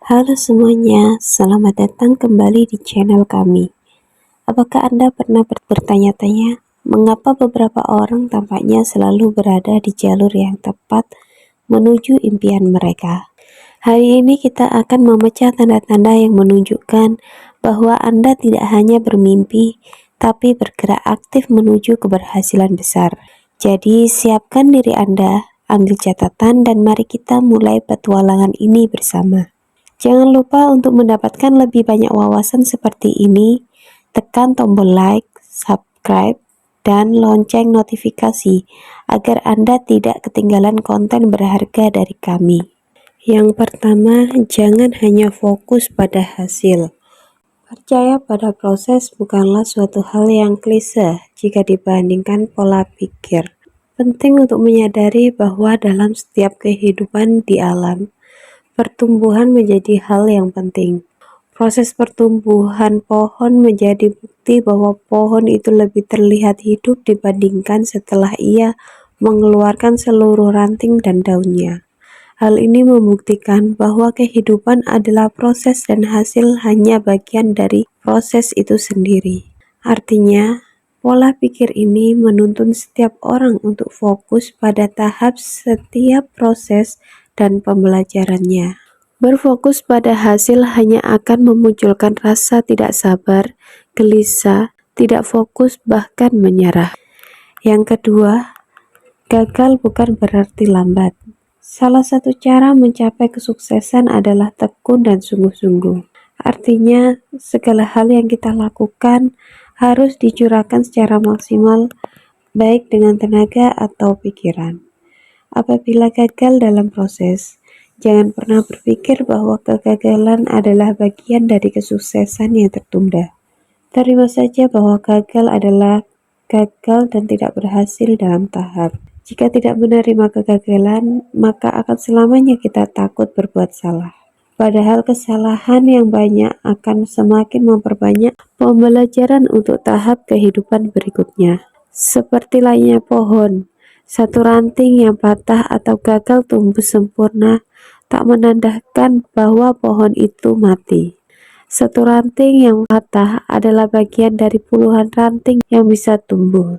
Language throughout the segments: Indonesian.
Halo semuanya, selamat datang kembali di channel kami. Apakah Anda pernah bertanya-tanya mengapa beberapa orang tampaknya selalu berada di jalur yang tepat menuju impian mereka? Hari ini kita akan memecah tanda-tanda yang menunjukkan bahwa Anda tidak hanya bermimpi, tapi bergerak aktif menuju keberhasilan besar. Jadi siapkan diri Anda, ambil catatan dan mari kita mulai petualangan ini bersama. Jangan lupa untuk mendapatkan lebih banyak wawasan seperti ini, tekan tombol like, subscribe, dan lonceng notifikasi agar Anda tidak ketinggalan konten berharga dari kami. Yang pertama, jangan hanya fokus pada hasil. Percaya pada proses bukanlah suatu hal yang klise jika dibandingkan pola pikir. Penting untuk menyadari bahwa dalam setiap kehidupan di alam, pertumbuhan menjadi hal yang penting. Proses pertumbuhan pohon menjadi bukti bahwa pohon itu lebih terlihat hidup dibandingkan setelah ia mengeluarkan seluruh ranting dan daunnya. Hal ini membuktikan bahwa kehidupan adalah proses dan hasil hanya bagian dari proses itu sendiri. Artinya, pola pikir ini menuntun setiap orang untuk fokus pada tahap setiap proses dan pembelajarannya. Berfokus pada hasil hanya akan memunculkan rasa tidak sabar, gelisah, tidak fokus, bahkan menyerah. Yang kedua, gagal bukan berarti lambat. Salah satu cara mencapai kesuksesan adalah tekun dan sungguh-sungguh. Artinya, segala hal yang kita lakukan harus dicurahkan secara maksimal, baik dengan tenaga atau pikiran. Apabila gagal dalam proses, jangan pernah berpikir bahwa kegagalan adalah bagian dari kesuksesan yang tertunda. Terima saja bahwa gagal adalah gagal dan tidak berhasil dalam tahap. Jika tidak menerima kegagalan, maka akan selamanya kita takut berbuat salah. Padahal kesalahan yang banyak akan semakin memperbanyak pembelajaran untuk tahap kehidupan berikutnya. Seperti lainnya pohon, satu ranting yang patah atau gagal tumbuh sempurna tak menandakan bahwa pohon itu mati. Satu ranting yang patah adalah bagian dari puluhan ranting yang bisa tumbuh.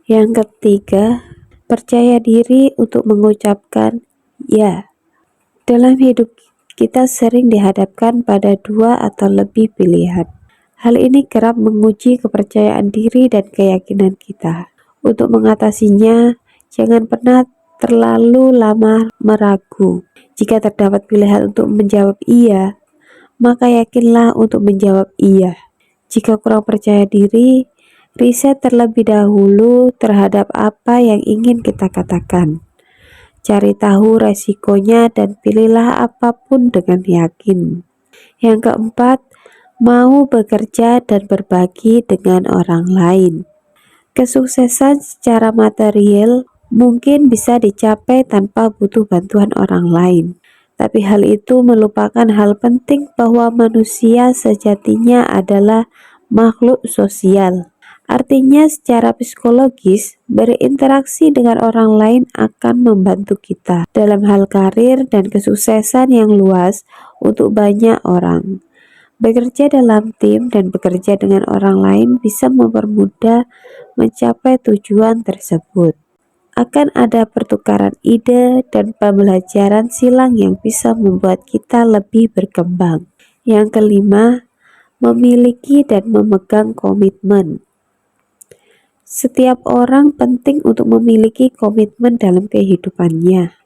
Yang ketiga, percaya diri untuk mengucapkan ya. Dalam hidup kita sering dihadapkan pada dua atau lebih pilihan. Hal ini kerap menguji kepercayaan diri dan keyakinan kita. Untuk mengatasinya, jangan pernah terlalu lama meragu. Jika terdapat pilihan untuk menjawab iya, maka yakinlah untuk menjawab iya. Jika kurang percaya diri, riset terlebih dahulu terhadap apa yang ingin kita katakan. Cari tahu resikonya dan pilihlah apapun dengan yakin. Yang keempat, mau bekerja dan berbagi dengan orang lain. Kesuksesan secara material mungkin bisa dicapai tanpa butuh bantuan orang lain. Tapi hal itu melupakan hal penting bahwa manusia sejatinya adalah makhluk sosial. Artinya secara psikologis, berinteraksi dengan orang lain akan membantu kita dalam hal karir dan kesuksesan yang luas untuk banyak orang. Bekerja dalam tim dan bekerja dengan orang lain bisa mempermudah mencapai tujuan tersebut. Akan ada pertukaran ide dan pembelajaran silang yang bisa membuat kita lebih berkembang. Yang kelima, memiliki dan memegang komitmen. Setiap orang penting untuk memiliki komitmen dalam kehidupannya,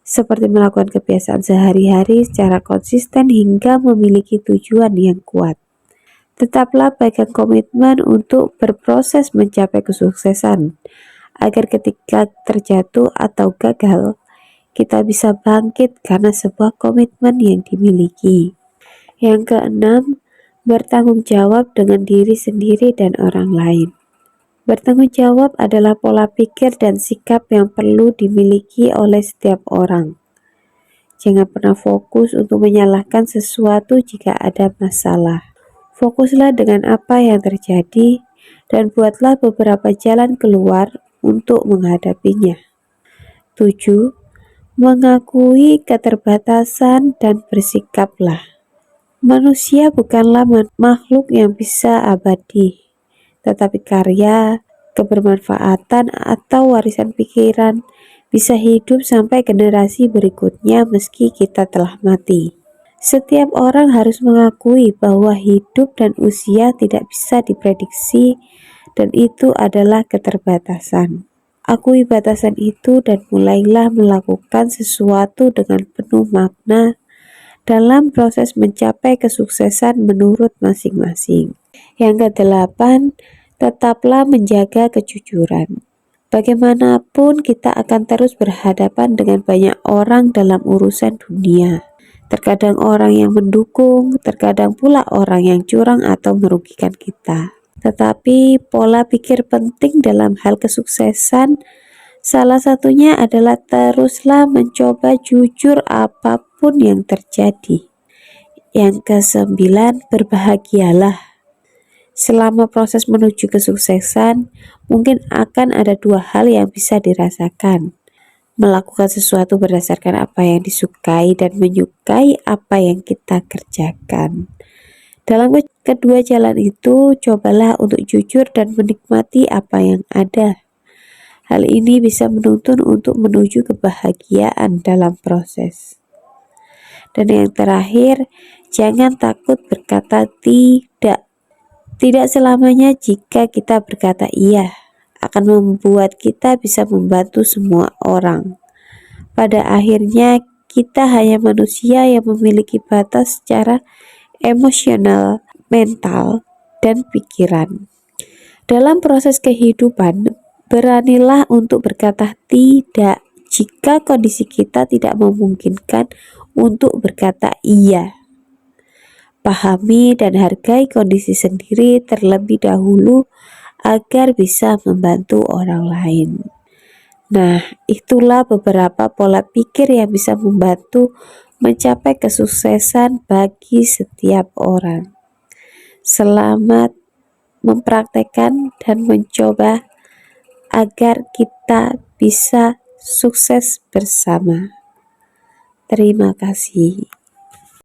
seperti melakukan kebiasaan sehari-hari secara konsisten hingga memiliki tujuan yang kuat. Tetaplah pegang komitmen untuk berproses mencapai kesuksesan, agar ketika terjatuh atau gagal, kita bisa bangkit karena sebuah komitmen yang dimiliki. Yang keenam, bertanggung jawab dengan diri sendiri dan orang lain. Bertanggung jawab adalah pola pikir dan sikap yang perlu dimiliki oleh setiap orang. Jangan pernah fokus untuk menyalahkan sesuatu jika ada masalah. Fokuslah dengan apa yang terjadi dan buatlah beberapa jalan keluar untuk menghadapinya. 7. Mengakui keterbatasan dan bersikaplah. Manusia bukanlah makhluk yang bisa abadi, tetapi karya, kebermanfaatan, atau warisan pikiran bisa hidup sampai generasi berikutnya meski kita telah mati. Setiap orang harus mengakui bahwa hidup dan usia tidak bisa diprediksi, dan itu adalah keterbatasan. Akui batasan itu dan mulailah melakukan sesuatu dengan penuh makna dalam proses mencapai kesuksesan menurut masing-masing. Yang kedelapan, tetaplah menjaga kejujuran. Bagaimanapun kita akan terus berhadapan dengan banyak orang dalam urusan dunia. Terkadang orang yang mendukung, terkadang pula orang yang curang atau merugikan kita. Tetapi pola pikir penting dalam hal kesuksesan, salah satunya adalah teruslah mencoba jujur apapun yang terjadi. Yang kesembilan, berbahagialah. Selama proses menuju kesuksesan, mungkin akan ada dua hal yang bisa dirasakan. Melakukan sesuatu berdasarkan apa yang disukai dan menyukai apa yang kita kerjakan. Dalam kedua jalan itu, cobalah untuk jujur dan menikmati apa yang ada. Hal ini bisa menuntun untuk menuju kebahagiaan dalam proses. Dan yang terakhir, jangan takut berkata tidak. Tidak selamanya jika kita berkata iya akan membuat kita bisa membantu semua orang. Pada akhirnya, kita hanya manusia yang memiliki batas secara emosional, mental, dan pikiran. Dalam proses kehidupan, beranilah untuk berkata tidak jika kondisi kita tidak memungkinkan untuk berkata iya. Pahami dan hargai kondisi sendiri terlebih dahulu agar bisa membantu orang lain. Nah, itulah beberapa pola pikir yang bisa membantu mencapai kesuksesan bagi setiap orang. Selamat mempraktekkan dan mencoba agar kita bisa sukses bersama. Terima kasih.